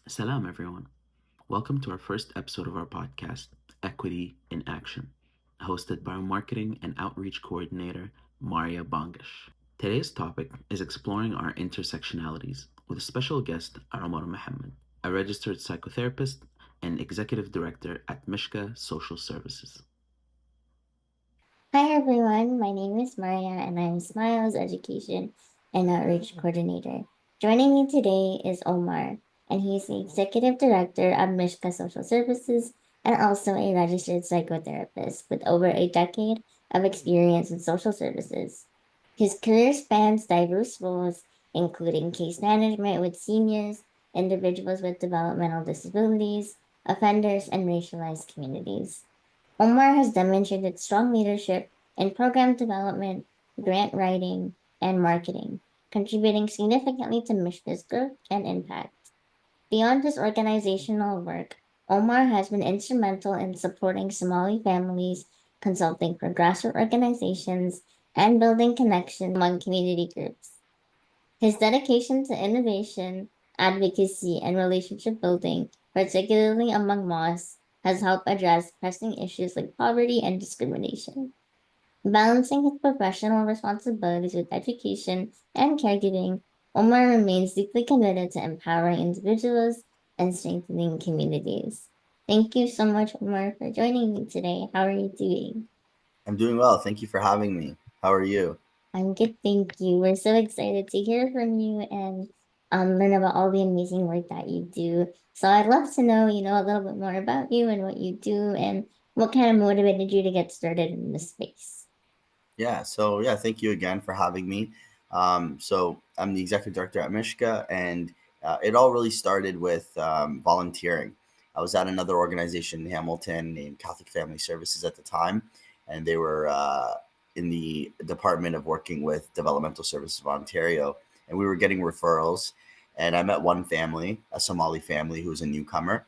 Salam, everyone. Welcome to our first episode of our podcast, Equity in Action, hosted by our marketing and outreach coordinator, Maria Bongish. Today's topic is exploring our intersectionalities with a special guest, Omar Mohamed, a registered psychotherapist and executive director at Mishka Social Services. Hi everyone, my name is Maria and I'm Smiles Education and Outreach Coordinator. Joining me today is Omar, and he's the Executive Director of Mishka Social Services and also a registered psychotherapist with over a decade of experience in social services. His career spans diverse roles, including case management with seniors, individuals with developmental disabilities, offenders, and racialized communities. Omar has demonstrated strong leadership in program development, grant writing, and marketing, contributing significantly to Mishka's growth and impact. Beyond his organizational work, Omar has been instrumental in supporting Somali families, consulting for grassroots organizations, and building connections among community groups. His dedication to innovation, advocacy, and relationship building, particularly among mosques, has helped address pressing issues like poverty and discrimination. Balancing his professional responsibilities with education and caregiving, Omar remains deeply committed to empowering individuals and strengthening communities. Thank you so much, Omar, for joining me today. How are you doing? I'm doing well. Thank you for having me. How are you? I'm good, thank you. We're so excited to hear from you and learn about all the amazing work that you do. So I'd love to know, a little bit more about you and what you do and what kind of motivated you to get started in this space. Thank you again for having me. I'm the executive director at Mishka, and it all really started with volunteering. I was at another organization in Hamilton named Catholic Family Services at the time, and they were in the Department of Working with Developmental Services of Ontario, and we were getting referrals. And I met one family, a Somali family, who was a newcomer,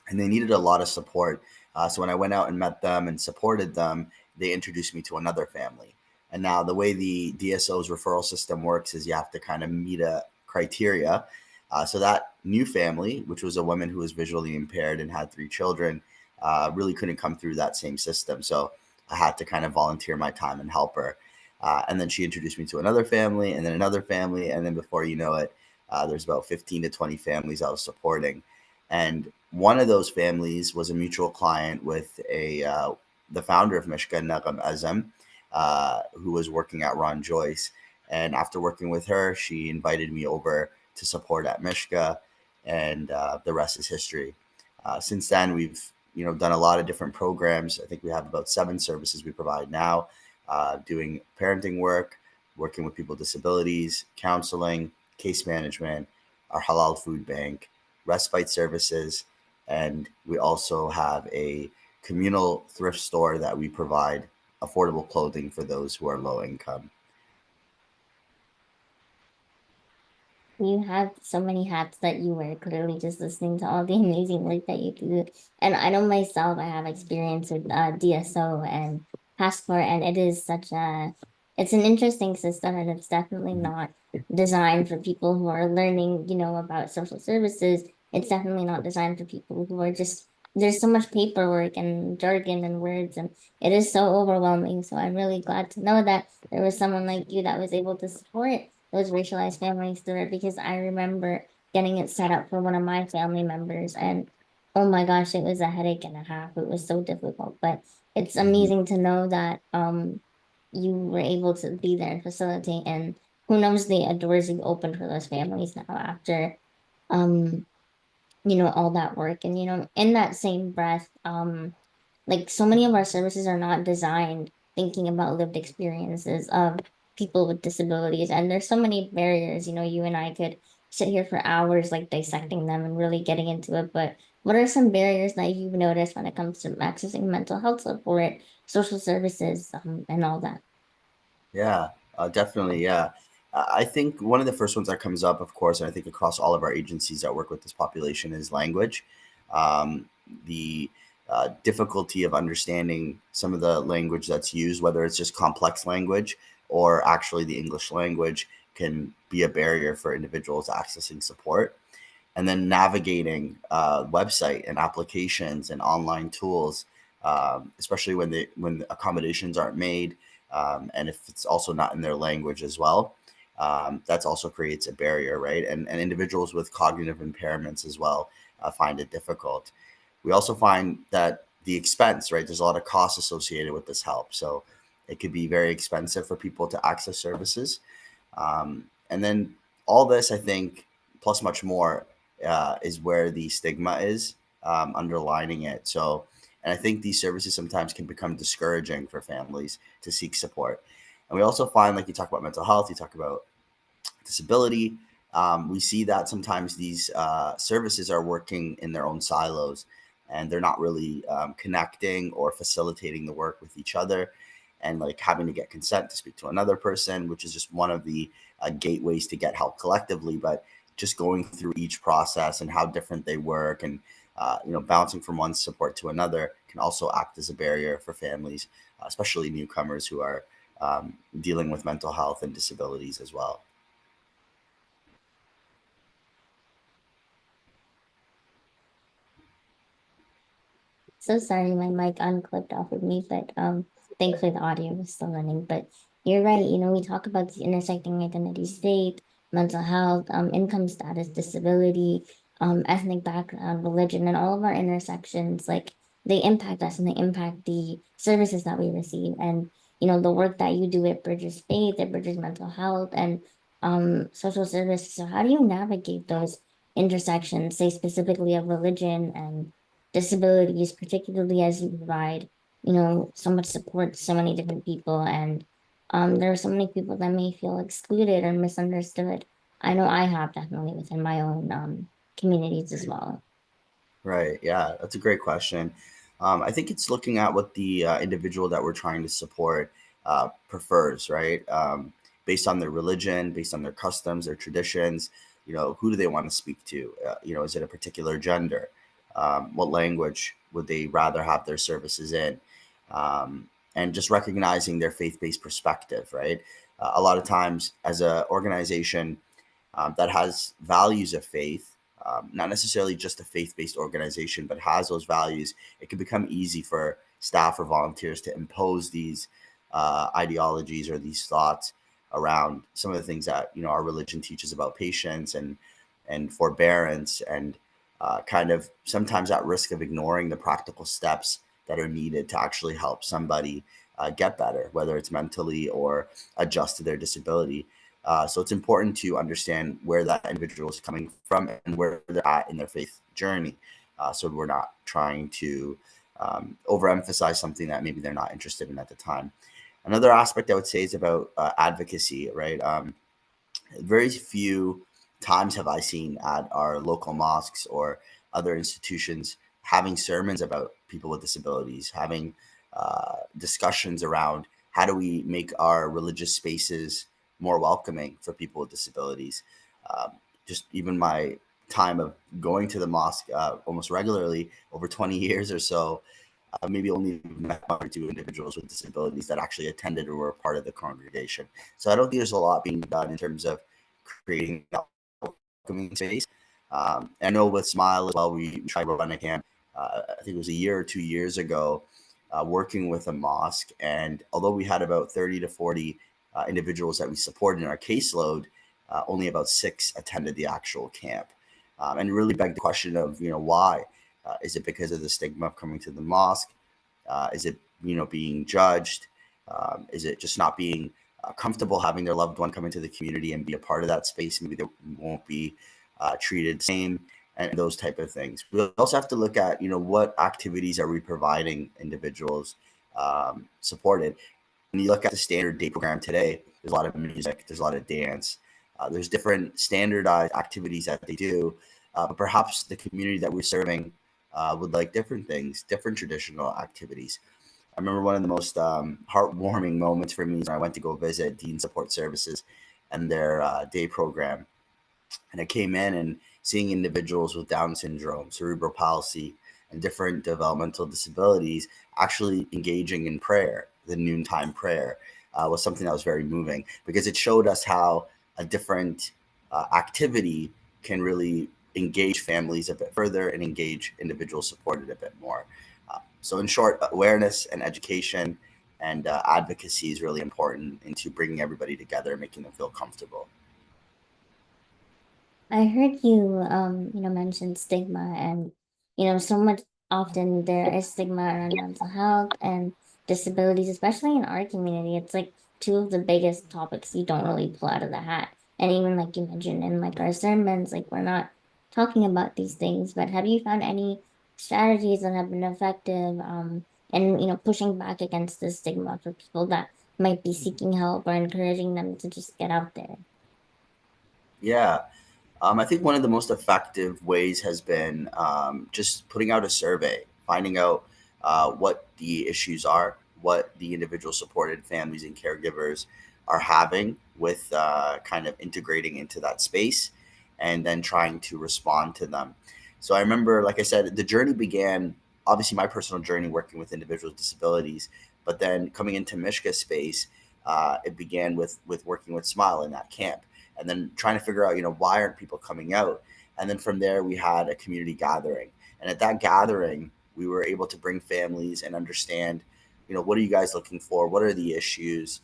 and they needed a lot of support. So when I went out and met them and supported them, they introduced me to another family. And now the way the DSO's referral system works is you have to kind of meet a criteria. So that new family, which was a woman who was visually impaired and had three children, really couldn't come through that same system. So I had to kind of volunteer my time and help her. And then she introduced me to another family, and then another family, and then before you know it, there's about 15 to 20 families I was supporting. And one of those families was a mutual client with a the founder of Mishka, Nagam Azam, who was working at Ron Joyce. And after working with her, she invited me over to support at Mishka, and the rest is history. Since then, we've done a lot of different programs. I think we have about 7 services we provide now, doing parenting work, working with people with disabilities, counseling, case management, our halal food bank, respite services, and we also have a communal thrift store that we provide affordable clothing for those who are low income. You have so many hats that you wear, clearly just listening to all the amazing work that you do. And I know myself, I have experience with DSO and Passport, and it's an interesting system, and it's definitely not designed for people who are learning, about social services. It's definitely not designed for people who are just, there's so much paperwork and jargon and words, and it is so overwhelming. So I'm really glad to know that there was someone like you that was able to support those racialized families through it, because I remember getting it set up for one of my family members, and oh my gosh, it was a headache and a half. It was so difficult, but it's Mhm. amazing to know that you were able to be there and facilitate, and who knows, the doors you opened for those families now after um all that work. And in that same breath, like, so many of our services are not designed thinking about lived experiences of people with disabilities, and there's so many barriers. You and I could sit here for hours, like, dissecting them and really getting into it, but what are some barriers that you've noticed when it comes to accessing mental health support, social services, and all that? Yeah, definitely. Yeah. I think one of the first ones that comes up, of course, and I think across all of our agencies that work with this population is language. The difficulty of understanding some of the language that's used, whether it's just complex language or actually the English language, can be a barrier for individuals accessing support. and then navigating website and applications and online tools, especially when the accommodations aren't made, and if it's also not in their language as well. That's also creates a barrier, right? And individuals with cognitive impairments as well find it difficult. We also find that the expense, right? There's a lot of costs associated with this help, so it could be very expensive for people to access services. And then all this, I think, plus much more, is where the stigma is underlining it. So, and I think these services sometimes can become discouraging for families to seek support. And we also find, like you talk about mental health, you talk about disability. We see that sometimes these services are working in their own silos, and they're not really connecting or facilitating the work with each other, and like having to get consent to speak to another person, which is just one of the gateways to get help collectively. But just going through each process and how different they work, and bouncing from one support to another can also act as a barrier for families, especially newcomers who are dealing with mental health and disabilities as well. So sorry, my mic unclipped off of me, but thankfully the audio was still running. But you're right. We talk about the intersecting identity state, mental health, income status, disability, ethnic background, religion, and all of our intersections. Like they impact us and they impact the services that we receive. And the work that you do, it bridges faith, it bridges mental health, and social services. So how do you navigate those intersections, say specifically of religion and disabilities, particularly as you provide, so much support to so many different people. And there are so many people that may feel excluded or misunderstood. I know I have definitely within my own communities as well. Right. Yeah, that's a great question. I think it's looking at what the individual that we're trying to support prefers, right? Based on their religion, based on their customs, their traditions. Who do they want to speak to? Is it a particular gender? What language would they rather have their services in? And just recognizing their faith-based perspective, right? A lot of times, as an organization that has values of faith, not necessarily just a faith based organization, but has those values, it can become easy for staff or volunteers to impose these ideologies or these thoughts around some of the things that our religion teaches about patience and forbearance, and kind of sometimes at risk of ignoring the practical steps that are needed to actually help somebody get better, whether it's mentally or adjust to their disability. So it's important to understand where that individual is coming from and where they're at in their faith journey. So we're not trying to overemphasize something that maybe they're not interested in at the time. Another aspect I would say is about advocacy, right? Very few times have I seen at our local mosques or other institutions having sermons about people with disabilities, having discussions around how do we make our religious spaces more welcoming for people with disabilities. Um, just even my time of going to the mosque almost regularly over 20 years or so, maybe only met one or two individuals with disabilities that actually attended or were part of the congregation. So I don't think there's a lot being done in terms of creating that welcoming space. I know with Smile as well, we tried to run a camp. I think it was a year or 2 years ago, working with a mosque. And although we had about 30 to 40 individuals that we supported in our caseload, only about six attended the actual camp. And really begged the question of, why? Is it because of the stigma of coming to the mosque? Is it, being judged? Is it just not being comfortable having their loved one come into the community and be a part of that space? Maybe they won't be treated the same, and those type of things. We also have to look at, what activities are we providing individuals supported. When you look at the standard day program today, there's a lot of music, there's a lot of dance, there's different standardized activities that they do, but perhaps the community that we're serving would like different things, different traditional activities. I remember one of the most heartwarming moments for me is when I went to go visit Dean Support Services and their day program. And I came in and seeing individuals with Down syndrome, cerebral palsy, and different developmental disabilities actually engaging in prayer, the noontime prayer, was something that was very moving because it showed us how a different activity can really engage families a bit further and engage individuals supported a bit more. So, in short, awareness and education and advocacy is really important into bringing everybody together and making them feel comfortable. I heard you, mention stigma, and so much often there is stigma around mental health and disabilities, especially in our community. It's like two of the biggest topics you don't really pull out of the hat. And even like you mentioned in like our sermons, like we're not talking about these things. But have you found any strategies that have been effective, in pushing back against the stigma for people that might be seeking help or encouraging them to just get out there? Yeah. I think one of the most effective ways has been just putting out a survey, finding out what the issues are, what the individual supported families and caregivers are having with kind of integrating into that space and then trying to respond to them. So I remember, like I said, the journey began, obviously, my personal journey working with individuals with disabilities, but then coming into Mishka space, it began with working with Smile in that camp and then trying to figure out, why aren't people coming out? And then from there, we had a community gathering. And at that gathering, we were able to bring families and understand, what are you guys looking for? What are the issues?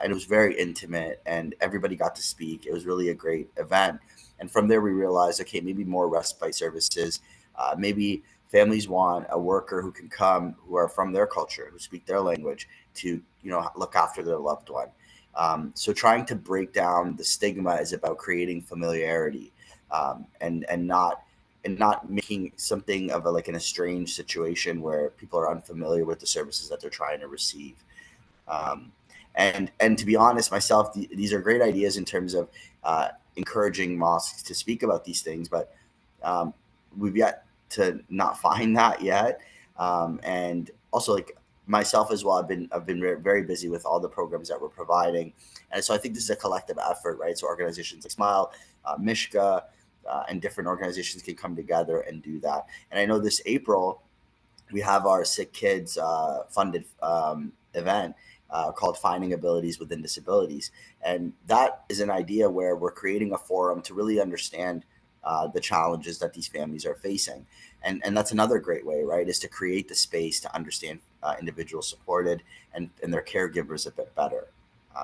And it was very intimate, and everybody got to speak. It was really a great event. And from there, we realized, okay, maybe more respite services. Maybe families want a worker who can come, who are from their culture, who speak their language, to look after their loved one. So trying to break down the stigma is about creating familiarity, and not making something of like an estranged situation where people are unfamiliar with the services that they're trying to receive. Um, and to be honest, myself, these are great ideas in terms of encouraging mosques to speak about these things, but um, we've yet to not find that yet. And also, like myself as well, I've been very busy with all the programs that we're providing, and so I think this is a collective effort, right? So organizations like Smile, Mishka, and different organizations can come together and do that. And I know this April we have our Sick Kids funded event called Finding Abilities Within Disabilities. And that is an idea where we're creating a forum to really understand the challenges that these families are facing. And that's another great way, right, is to create the space to understand individuals supported and their caregivers a bit better.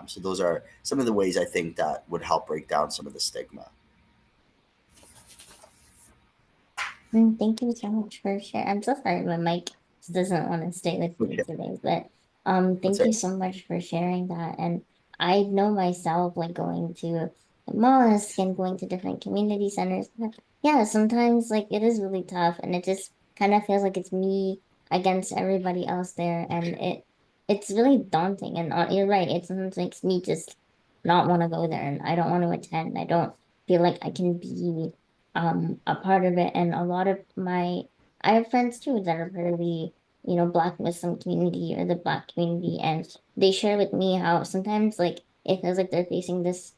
So those are some of the ways I think that would help break down some of the stigma. Thank you so much for sharing. I'm so sorry my mic just doesn't want to stay with me Okay, today, but that's thank it. you so much for sharing that. And I know myself like going to the mosque and going to different community centers. But yeah, sometimes like it is really tough, and it just kind of feels like it's me against everybody else there, and it's really daunting. And you're right, it sometimes makes me just not want to go there, and I don't want to attend. I don't feel like I can be a part of it. And a lot of my I have friends too that are part of the Black Muslim community or the Black community, and they share with me how sometimes like it feels like they're facing this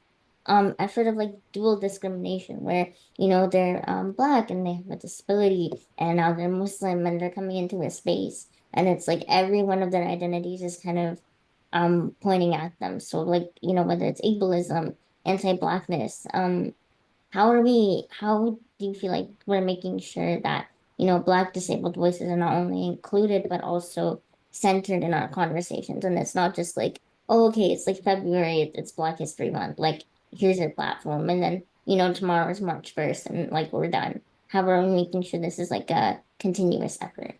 effort of like dual discrimination where they're Black and they have a disability, and now they're Muslim and they're coming into a space, and it's like every one of their identities is kind of pointing at them. So like whether it's ableism, anti-Blackness, how do you feel like we're making sure that, Black disabled voices are not only included, but also centered in our conversations? And it's not just like, oh, okay, it's like February, it's Black History Month. Like, here's your platform. And then, tomorrow is March 1st and like we're done. How are we making sure this is like a continuous effort?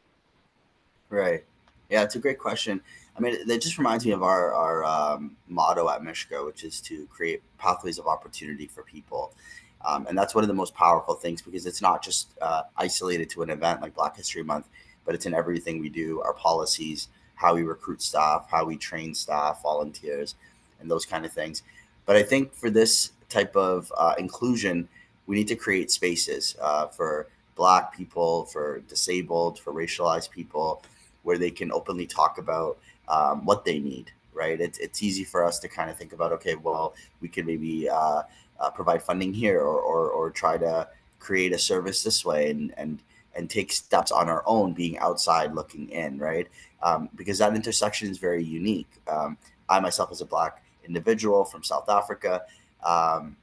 Right. Yeah, it's a great question. I mean, it just reminds me of our motto at Mishka, which is to create pathways of opportunity for people. And that's one of the most powerful things because it's not just isolated to an event like Black History Month, but it's in everything we do, our policies, how we recruit staff, how we train staff, volunteers, and those kind of things. But I think for this type of inclusion, we need to create spaces for Black people, for disabled, for racialized people where they can openly talk about what they need. Right? It's easy for us to kind of think about, okay, well, we could maybe provide funding here, or try to create a service this way, and take steps on our own, being outside looking in, right? Because that intersection is very unique. I myself, as a Black individual from South Africa, um,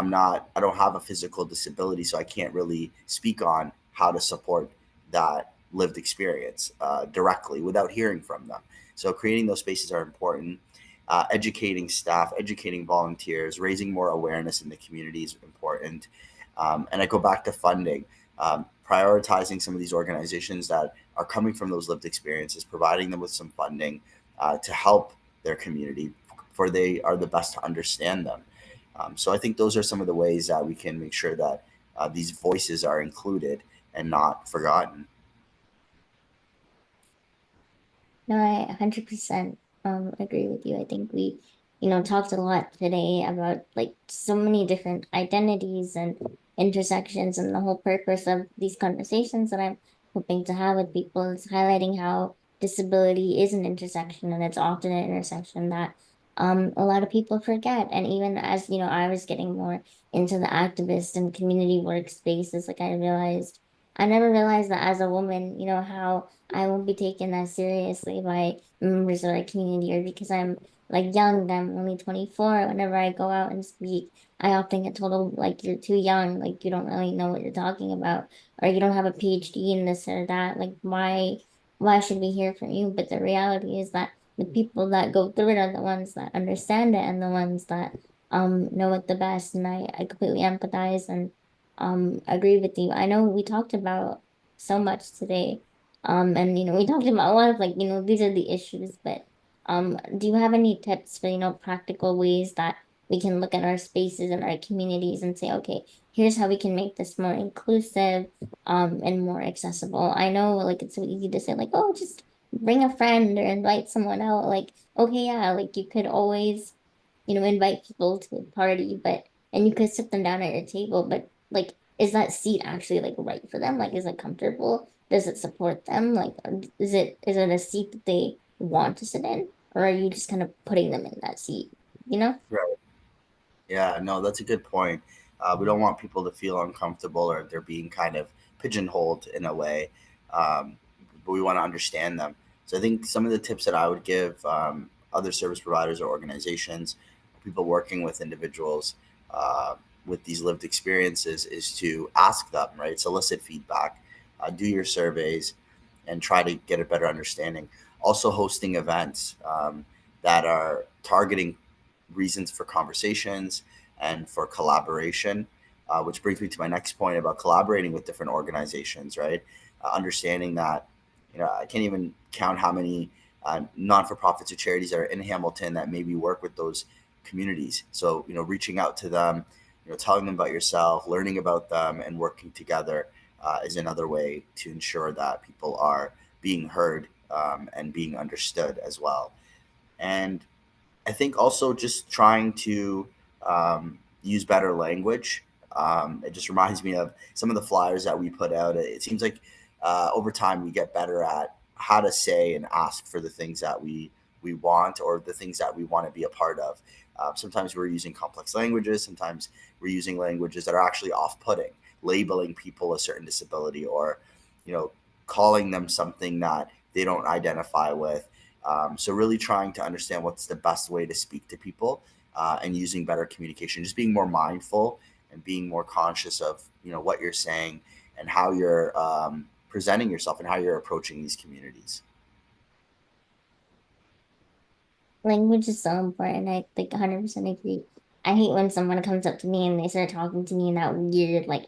I don't have a physical disability, so I can't really speak on how to support that lived experience directly without hearing from them. So creating those spaces are important. Educating staff, educating volunteers, raising more awareness in the community is important. And I go back to funding, prioritizing some of these organizations that are coming from those lived experiences, providing them with some funding to help their community, for they are the best to understand them. So I think those are some of the ways that we can make sure that these voices are included and not forgotten. No, I 100% agree with you. I think we, talked a lot today about like so many different identities and intersections, and the whole purpose of these conversations that I'm hoping to have with people is highlighting how disability is an intersection, and it's often an intersection that a lot of people forget. And even as, I was getting more into the activist and community work spaces, like I never realized that as a woman, how I won't be taken as seriously by members of our community, or because I'm like young, I'm only 24. Whenever I go out and speak, I often get told, "Oh, like you're too young, like you don't really know what you're talking about, or you don't have a PhD in this or that. Like why should we hear from you?" But the reality is that the people that go through it are the ones that understand it, and the ones that know it the best. And I completely empathize and agree with you. I know we talked about so much today. And we talked about a lot of like, these are the issues, but do you have any tips for, practical ways that we can look at our spaces and our communities and say, okay, here's how we can make this more inclusive, and more accessible? I know like it's so easy to say like, oh, just bring a friend or invite someone out. Like, okay, yeah, like you could always, invite people to a party, but and you could sit them down at your table, but like, is that seat actually like right for them? Like, is it comfortable? Does it support them? Like, is it a seat that they want to sit in, or are you just kind of putting them in that seat? You know? Right. Yeah, no, that's a good point. We don't want people to feel uncomfortable or they're being kind of pigeonholed in a way, um, but we want to understand them. So I think some of the tips that I would give other service providers or organizations, people working with individuals uh, with these lived experiences, is to ask them, right? Solicit feedback, do your surveys, and try to get a better understanding. Also, hosting events that are targeting reasons for conversations and for collaboration, which brings me to my next point about collaborating with different organizations, right? Understanding that, I can't even count how many non for profits or charities that are in Hamilton that maybe work with those communities. So, reaching out to them, telling them about yourself, learning about them, and working together is another way to ensure that people are being heard and being understood as well. And I think also just trying to use better language. It just reminds me of some of the flyers that we put out. It seems like over time we get better at how to say and ask for the things that we want, or the things that we want to be a part of. Sometimes we're using complex languages. Sometimes we're using languages that are actually off-putting, labeling people a certain disability, or you know calling them something that they don't identify with. So really trying to understand what's the best way to speak to people, and using better communication, just being more mindful and being more conscious of what you're saying and how you're presenting yourself and how you're approaching these communities. Language is so important. I like 100% agree. I hate when someone comes up to me and they start talking to me in that weird, like,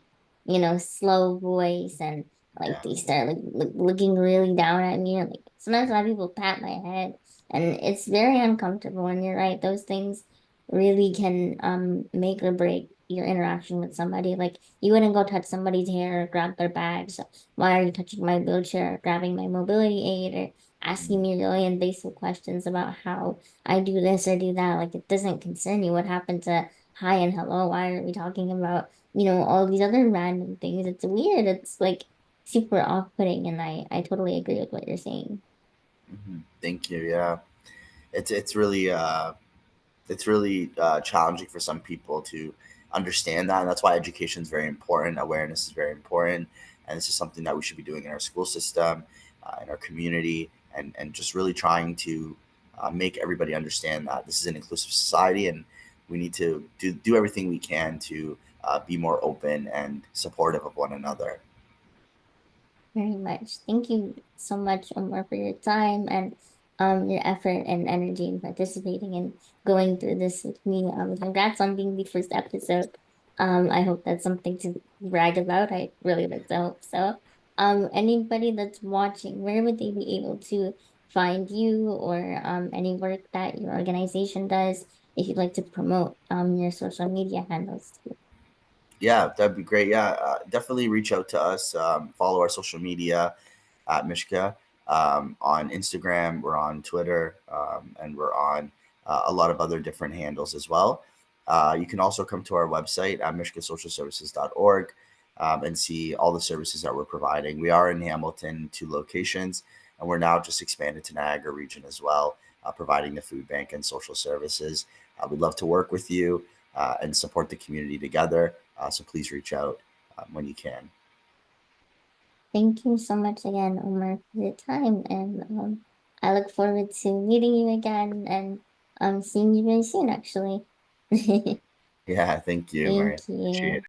slow voice, and like Yeah. they start like looking really down at me. And like sometimes I have people pat my head, and it's very uncomfortable. And you're right, those things really can make or break your interaction with somebody. Like you wouldn't go touch somebody's hair or grab their bags. So why are you touching my wheelchair or grabbing my mobility aid or asking me really invasive questions about how I do this or do that? Like it doesn't concern you. What happened to hi and hello? Why are we talking about, all these other random things? It's weird. It's like super off-putting, and I totally agree with what you're saying. Thank you. Yeah, it's really challenging for some people to understand that, and that's why education is very important. Awareness is very important, and this is something that we should be doing in our school system, in our community, and just really trying to make everybody understand that this is an inclusive society, and we need to do everything we can to be more open and supportive of one another. Very much. Thank you so much, Omar, for your time and your effort and energy in participating and going through this with me. Congrats on being the first episode. I hope that's something to brag about. I really like to hope so. Anybody that's watching, where would they be able to find you or any work that your organization does if you'd like to promote your social media handles too? Yeah, that'd be great. Yeah, definitely reach out to us. Follow our social media at Mishka on Instagram. We're on Twitter, and we're on a lot of other different handles as well. You can also come to our website at mishkasocialservices.org and see all the services that we're providing. We are in Hamilton, 2 locations, and we're now just expanded to Niagara region as well, providing the food bank and social services. We'd love to work with you and support the community together. So please reach out when you can. Thank you so much again, Omar, for your time. And I look forward to meeting you again and seeing you very soon, actually. Yeah, thank you, Maria. Thank Appreciate you. it.